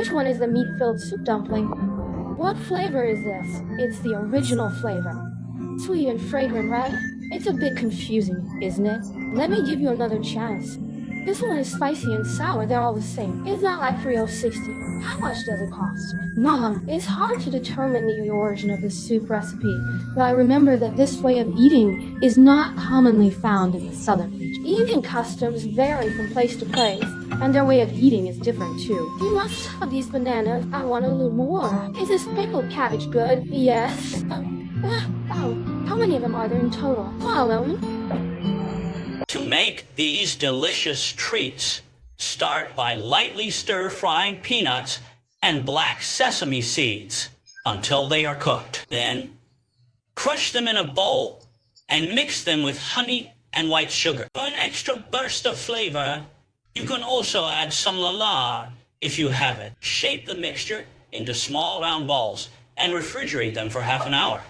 Which one is the meat-filled soup dumpling? What flavor is this? It's the original flavor. Sweet and fragrant, right? It's a bit confusing, isn't it? Let me give you another chance. This one is spicy and sour, they're all the same. It's not like 360. How much does it cost? Mom, it's hard to determine the origin of this soup recipe, but I remember that this way of eating is not commonly found in the southern region. Eating customs vary from place to place, and their way of eating is different too. You must have these bananas. I want a little more. Is this pickled cabbage good? Yes. How many of them are there in total? Follow me. To make these delicious treats, start by lightly stir-frying peanuts and black sesame seeds until they are cooked. Then, crush them in a bowl and mix them with honey and white sugar. For an extra burst of flavor, you can also add some lard if you have it. Shape the mixture into small round balls and refrigerate them for half an hour.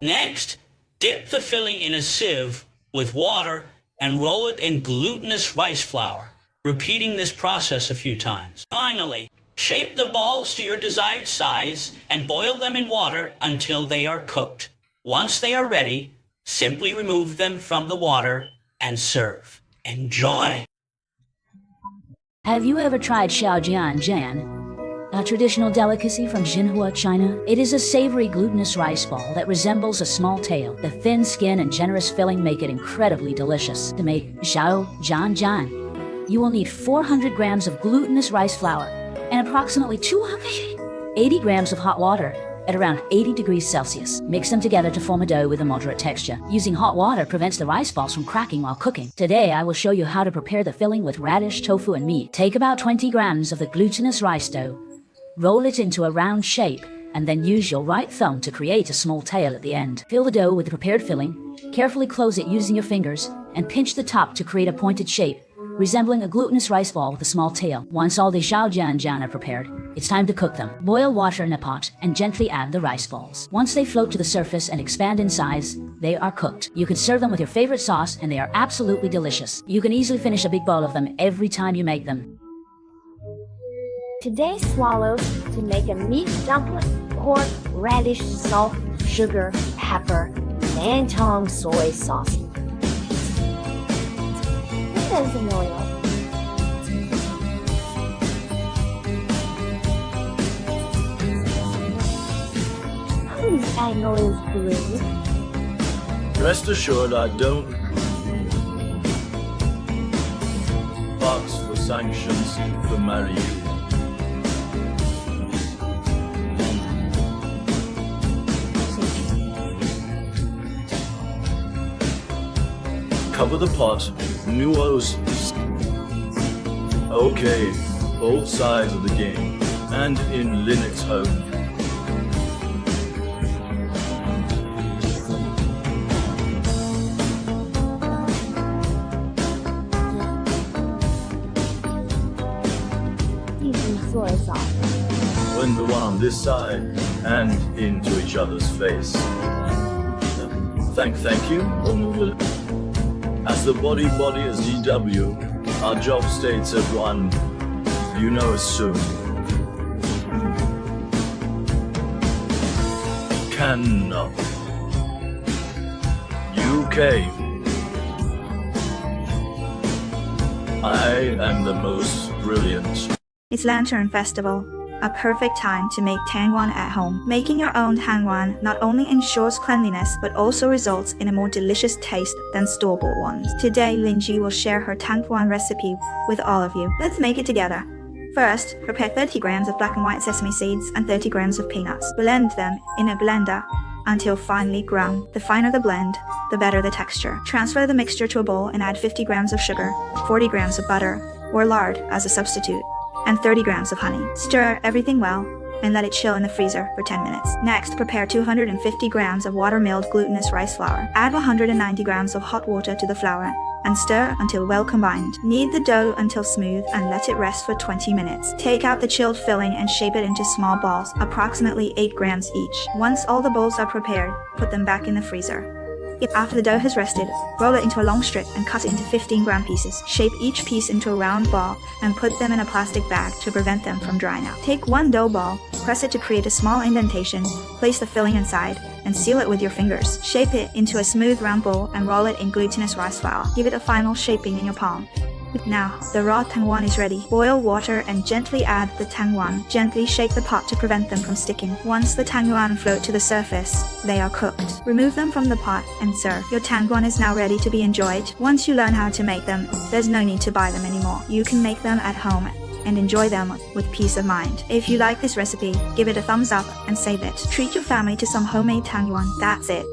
Next, dip the filling in a sieve with water and roll it in glutinous rice flour, repeating this process a few times. Finally, shape the balls to your desired size and boil them in water until they are cooked. Once they are ready, simply remove them from the water and serve. Enjoy! Have you ever tried Xiaojian, a traditional delicacy from Jinhua, China? It is a savory glutinous rice ball that resembles a small tail. The thin skin and generous filling make it incredibly delicious. To make Xiaojian, you will need 400 grams of glutinous rice flour and approximately 280 grams of hot water at around 80 degrees Celsius. Mix them together to form a dough with a moderate texture. Using hot water prevents the rice balls from cracking while cooking. Today, I will show you how to prepare the filling with radish, tofu, and meat. Take about 20 grams of the glutinous rice dough, roll it into a round shape, and then use your right thumb to create a small tail at the end. Fill the dough with the prepared filling, carefully close it using your fingers, and pinch the top to create a pointed shape, resembling a glutinous rice ball with a small tail. Once all the xiaojian are prepared, it's time to cook them. Boil water in a pot and gently add the rice balls. Once they float to the surface and expand in size, they are cooked. You can serve them with your favorite sauce and they are absolutely delicious. You can easily finish a big bowl of them every time you make them. Today swallows to make a meat dumpling: pork, radish, salt, sugar, pepper, Nantong soy sauce. This is an oil. Whose angle is blue? Rest assured I don't box for sanctions for marry you. Cover the pot, Noodles. Okay, both sides of the game, and in Linux home. Using soy sauce. When the one on this side, and into each other's face. Thank you. As the body as DW, our job states at one, you know us soon. Cannot. UK. I am the most brilliant. It's Lantern Festival, a perfect time to make tangwan at home. Making your own tangwan not only ensures cleanliness but also results in a more delicious taste than store-bought ones. Today, Linji will share her tangwan recipe with all of you. Let's make it together. First, prepare 30 grams of black and white sesame seeds and 30 grams of peanuts. Blend them in a blender until finely ground. The finer the blend, the better the texture. Transfer the mixture to a bowl and add 50 grams of sugar, 40 grams of butter or lard as a substitute, and 30 grams of honey. Stir everything well and let it chill in the freezer for 10 minutes. Next, prepare 250 grams of water-milled glutinous rice flour. Add 190 grams of hot water to the flour and stir until well combined. Knead the dough until smooth and let it rest for 20 minutes. Take out the chilled filling and shape it into small balls, approximately 8 grams each. Once all the balls are prepared, put them back in the freezer. After the dough has rested, roll it into a long strip and cut it into 15-gram pieces. Shape each piece into a round ball and put them in a plastic bag to prevent them from drying out. Take one dough ball, press it to create a small indentation, place the filling inside, and seal it with your fingers. Shape it into a smooth round ball and roll it in glutinous rice flour. Give it a final shaping in your palm. Now, the raw tangwan is ready. Boil water and gently add the tangwan. Gently shake the pot to prevent them from sticking. Once the tangwan float to the surface, they are cooked. Remove them from the pot and serve. Your tangwan is now ready to be enjoyed. Once you learn how to make them, there's no need to buy them anymore. You can make them at home and enjoy them with peace of mind. If you like this recipe, give it a thumbs up and save it. Treat your family to some homemade tangwan. That's it.